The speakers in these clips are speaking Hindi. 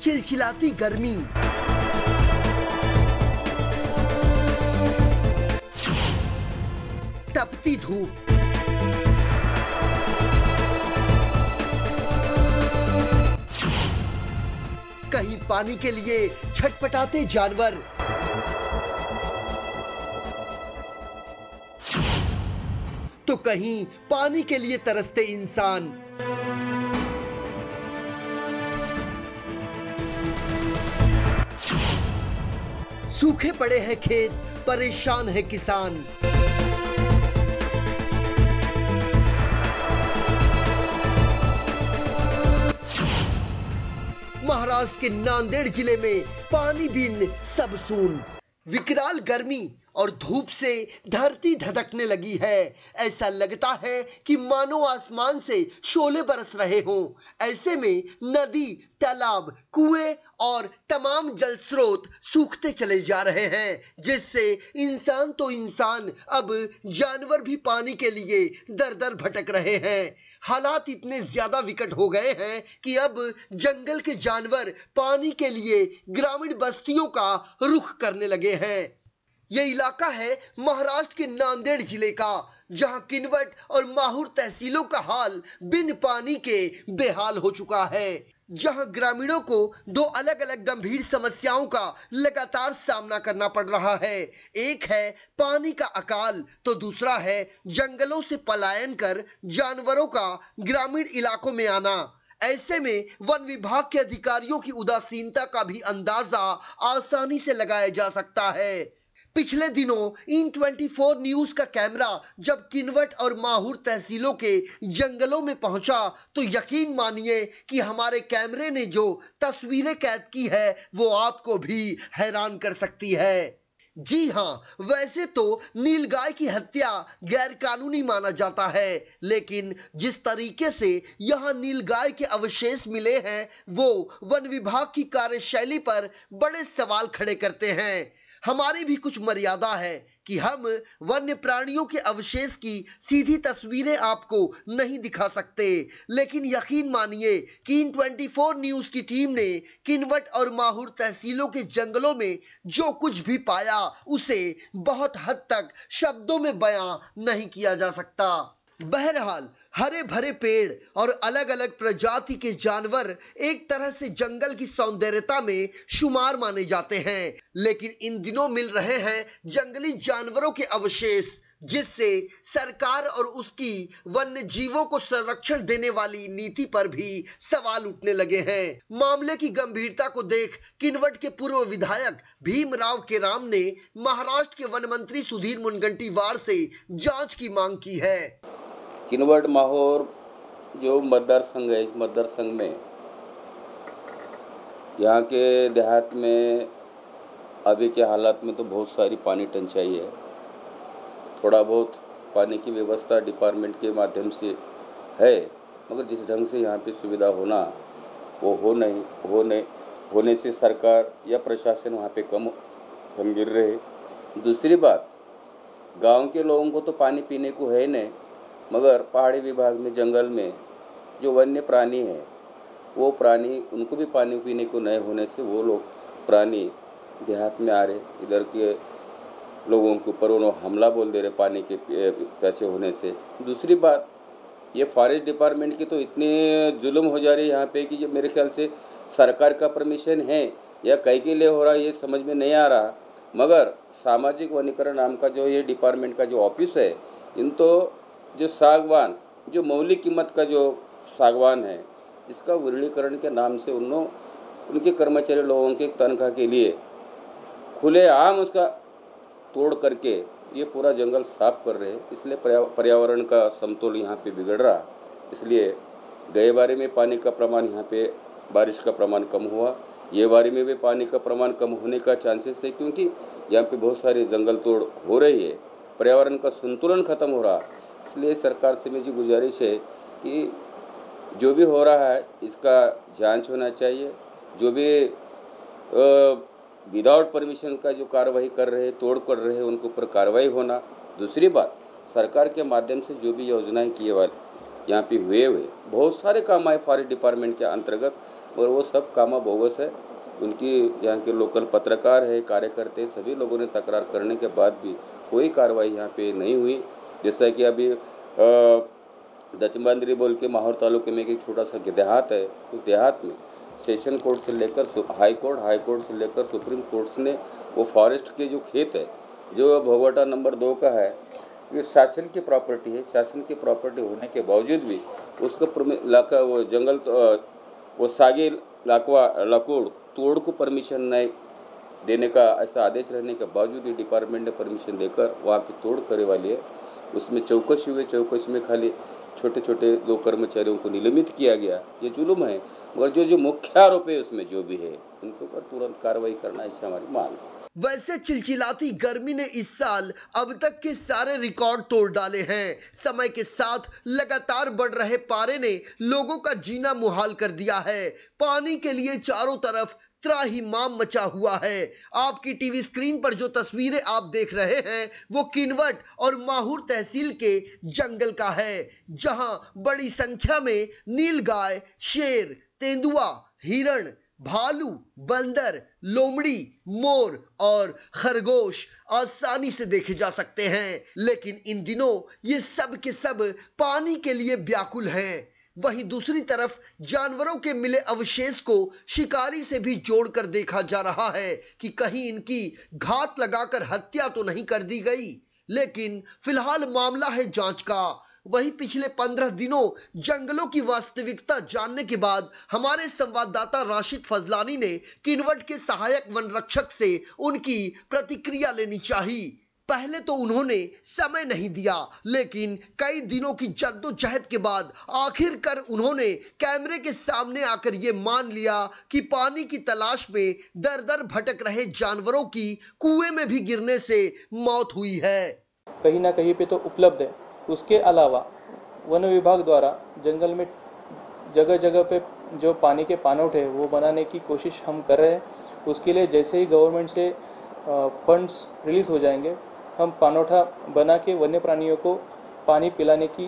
चिलचिलाती गर्मी, तपती धूप, कहीं पानी के लिए छटपटाते जानवर, तो कहीं पानी के लिए तरसते इंसान। सूखे पड़े हैं खेत, परेशान है किसान। महाराष्ट्र के नांदेड़ जिले में पानी बिन सब सून। विकराल गर्मी और धूप से धरती धधकने लगी है। ऐसा लगता है कि मानो आसमान से शोले बरस रहे हों। ऐसे में नदी, तालाब, कुएं और तमाम जल स्रोत सूखते चले जा रहे हैं, जिससे इंसान तो इंसान, अब जानवर भी पानी के लिए दर दर भटक रहे हैं। हालात इतने ज्यादा विकट हो गए हैं कि अब जंगल के जानवर पानी के लिए ग्रामीण बस्तियों का रुख करने लगे हैं। ये इलाका है महाराष्ट्र के नांदेड़ जिले का, जहां किनवट और माहूर तहसीलों का हाल बिन पानी के बेहाल हो चुका है। जहां ग्रामीणों को दो अलग अलग गंभीर समस्याओं का लगातार सामना करना पड़ रहा है। एक है पानी का अकाल, तो दूसरा है जंगलों से पलायन कर जानवरों का ग्रामीण इलाकों में आना। ऐसे में वन विभाग के अधिकारियों की उदासीनता का भी अंदाजा आसानी से लगाया जा सकता है। पिछले दिनों इन 24 न्यूज का कैमरा जब किनवट और माहूर तहसीलों के जंगलों में पहुंचा, तो यकीन मानिए कि हमारे कैमरे ने जो तस्वीरें कैद की है वो आपको भी हैरान कर सकती है। जी हाँ, वैसे तो नीलगाय की हत्या गैर कानूनी माना जाता है, लेकिन जिस तरीके से यहाँ नीलगाय के अवशेष मिले हैं वो वन विभाग की कार्यशैली पर बड़े सवाल खड़े करते हैं। हमारी भी कुछ मर्यादा है कि हम वन्य प्राणियों के अवशेष की सीधी तस्वीरें आपको नहीं दिखा सकते, लेकिन यकीन मानिए कि इन 24 न्यूज की टीम ने किनवट और माहूर तहसीलों के जंगलों में जो कुछ भी पाया उसे बहुत हद तक शब्दों में बयां नहीं किया जा सकता। बहरहाल हरे भरे पेड़ और अलग अलग प्रजाति के जानवर एक तरह से जंगल की सौंदर्यता में शुमार माने जाते हैं, लेकिन इन दिनों मिल रहे हैं जंगली जानवरों के अवशेष, जिससे सरकार और उसकी वन्य जीवों को संरक्षण देने वाली नीति पर भी सवाल उठने लगे हैं। मामले की गंभीरता को देख किनवट के पूर्व विधायक भीमराव केराम ने महाराष्ट्र के वन मंत्री सुधीर मुनगंटीवार से जांच की मांग की है। किनवट माहौर जो मतदार संघ है, इस मतदार संघ में यहाँ के देहात में अभी के हालात में तो बहुत सारी पानी टंचाई है। थोड़ा बहुत पानी की व्यवस्था डिपार्टमेंट के माध्यम से है, मगर जिस ढंग से यहाँ पे सुविधा होना वो होने से सरकार या प्रशासन वहाँ पे कम गंभीर रहे। दूसरी बात, गांव के लोगों को तो पानी पीने को है नहीं, मगर पहाड़ी विभाग में जंगल में जो वन्य प्राणी है वो प्राणी उनको भी पानी पीने को नहीं होने से वो लोग प्राणी देहात में आ रहे, इधर के लोगों के ऊपर उन्होंने हमला बोल दे रहे पानी के प्यासे होने से। दूसरी बात, ये फॉरेस्ट डिपार्टमेंट की तो इतने जुल्म हो जा रही है यहाँ पे कि जब मेरे ख्याल से सरकार का परमिशन है या कहीं के लिए हो रहा है ये समझ में नहीं आ रहा, मगर सामाजिक वनीकरण नाम का जो ये डिपार्टमेंट का जो ऑफिस है, इन तो जो सागवान, जो मौलिक कीमत का जो सागवान है, इसका विरलीकरण के नाम से उनके कर्मचारी लोगों के तनख्वाह के लिए खुलेआम उसका तोड़ करके ये पूरा जंगल साफ कर रहे हैं। इसलिए पर्यावरण का समतोल यहाँ पे बिगड़ रहा। इसलिए गए बारी में पानी का प्रमाण यहाँ पे बारिश का प्रमाण कम हुआ, ये बारी में भी पानी का प्रमाण कम होने का चांसेस है, क्योंकि यहाँ पे बहुत सारी जंगल तोड़ हो रही है, पर्यावरण का संतुलन खत्म हो रहा। इसलिए सरकार से मेरी गुजारिश है कि जो भी हो रहा है इसका जांच होना चाहिए। जो भी विदाउट परमिशन का जो कार्रवाई कर रहे, तोड़ कर रहे हैं, उनके ऊपर कार्रवाई होना। दूसरी बात, सरकार के माध्यम से जो भी योजनाएं किए वाले यहाँ पे हुए बहुत सारे काम आए फॉरेस्ट डिपार्टमेंट के अंतर्गत, और वो सब कामा बोगस है। उनकी यहाँ के लोकल पत्रकार है, कार्यकर्ते, सभी लोगों ने तकरार करने के बाद भी कोई कार्रवाई यहाँ पे नहीं हुई। जैसा कि अभी दचमंदरी बोल के माहौर तालुके में एक छोटा सा देहात है, उस देहात में सेशन कोर्ट से लेकर हाई कोर्ट से लेकर सुप्रीम कोर्ट ने वो फॉरेस्ट के जो खेत है, जो भगोटा नंबर 2 का है, ये शासन की प्रॉपर्टी है। शासन की प्रॉपर्टी होने के बावजूद भी उसका वो जंगल वो सागी लकड़ तोड़ को परमिशन नहीं देने का ऐसा आदेश रहने के बावजूद ही डिपार्टमेंट ने परमिशन देकर वहाँ पे तोड़ करे वाली है। उसमें चौकसी हुई, चौकसी में खाली छोटे छोटे 2 कर्मचारियों को निलंबित किया गया। ये जुल्म है। मगर जो मुख्य आरोप है उसमें जो भी है उनके ऊपर तुरंत कार्रवाई करना, इससे हमारी मांग है। वैसे चिलचिलाती गर्मी ने इस साल अब तक के सारे रिकॉर्ड तोड़ डाले हैं। समय के साथ लगातार बढ़ रहे पारे ने लोगों का जीना मुहाल कर दिया है। पानी के लिए चारों तरफ त्राहिमाम मचा हुआ है। आपकी टीवी स्क्रीन पर जो तस्वीरें आप देख रहे हैं वो किनवट और माहौर तहसील के जंगल का है, जहां बड़ी संख्या में नीलगाय, शेर, तेंदुआ, हिरण, भालू, बंदर, लोमड़ी, मोर और खरगोश आसानी से देखे जा सकते हैं। लेकिन इन दिनों ये सब के सब पानी के लिए व्याकुल हैं। वहीं दूसरी तरफ जानवरों के मिले अवशेष को शिकारी से भी जोड़कर देखा जा रहा है कि कहीं इनकी घात लगाकर हत्या तो नहीं कर दी गई। लेकिन फिलहाल मामला है जांच का। वहीं पिछले 15 दिनों जंगलों की वास्तविकता जानने के बाद हमारे संवाददाता राशिद फजलानी ने किनवट के सहायक वन रक्षक से उनकी प्रतिक्रिया लेनी चाहिए। पहले तो उन्होंने समय नहीं दिया, लेकिन कई दिनों की जद्दोजहद के बाद आखिरकार उन्होंने कैमरे के सामने आकर ये मान लिया कि पानी की तलाश में दर दर भटक रहे जानवरों की कुएं में भी गिरने से मौत हुई है। कहीं ना कहीं पे तो उपलब्ध है। उसके अलावा वन विभाग द्वारा जंगल में जगह जगह पे जो पानी के पानौट है वो बनाने की कोशिश हम कर रहे हैं। उसके लिए जैसे ही गवर्नमेंट से फंड्स रिलीज हो जाएंगे, हम पानौठा बना के वन्य प्राणियों को पानी पिलाने की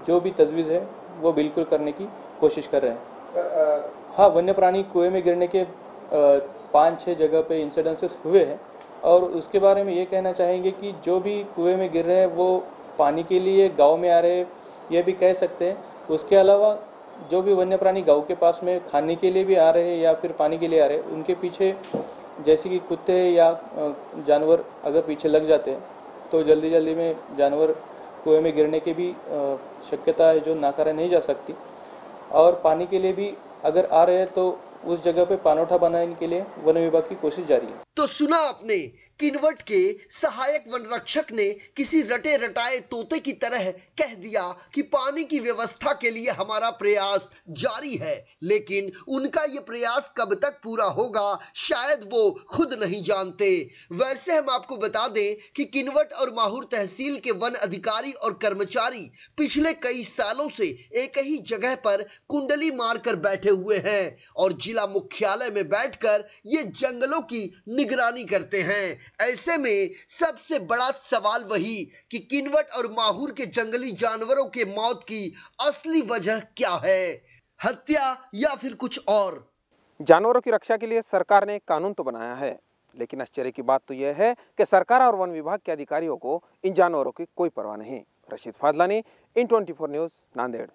जो भी तजवीज़ है वो बिल्कुल करने की कोशिश कर रहे हैं। हाँ, वन्य प्राणी कुएं में गिरने के 5-6 जगह पे इंसिडेंसेस हुए हैं और उसके बारे में ये कहना चाहेंगे कि जो भी कुएं में गिर रहे हैं वो पानी के लिए गांव में आ रहे हैं, ये भी कह सकते हैं। उसके अलावा जो भी वन्य प्राणी गांव के पास में खाने के लिए भी आ रहे हैं या फिर पानी के लिए आ रहे हैं, उनके पीछे जैसे कि कुत्ते या जानवर अगर पीछे लग जाते हैं तो जल्दी जल्दी में जानवर कुएं में गिरने की भी शक्यता है जो नाकारा नहीं जा सकती। और पानी के लिए भी अगर आ रहे हैं तो उस जगह पे पानौठा बनाने के लिए वन विभाग की कोशिश जारी है। तो सुना आपने, किनवट के सहायक वन रक्षक ने किसी रटे रटाए तोते की तरह कह दिया कि पानी की व्यवस्था के लिए हमारा प्रयास जारी है। लेकिन उनका ये प्रयास कब तक पूरा होगा शायद वो खुद नहीं जानते। वैसे हम आपको बता दें कि किनवट और माहौर तहसील के वन अधिकारी और कर्मचारी पिछले कई सालों से एक ही जगह पर कुंडली मारकर बैठे हुए हैं और जिला मुख्यालय में बैठकर ये जंगलों की निगरानी करते हैं। ऐसे में सबसे बड़ा सवाल वही कि किनवट और माहौर के जंगली जानवरों के मौत की असली वजह क्या है, हत्या या फिर कुछ और। जानवरों की रक्षा के लिए सरकार ने कानून तो बनाया है, लेकिन आश्चर्य की बात तो यह है कि सरकार और वन विभाग के अधिकारियों को इन जानवरों की कोई परवाह नहीं। राशिद फजलानी, इन 24 न्यूज़, नांदेड़।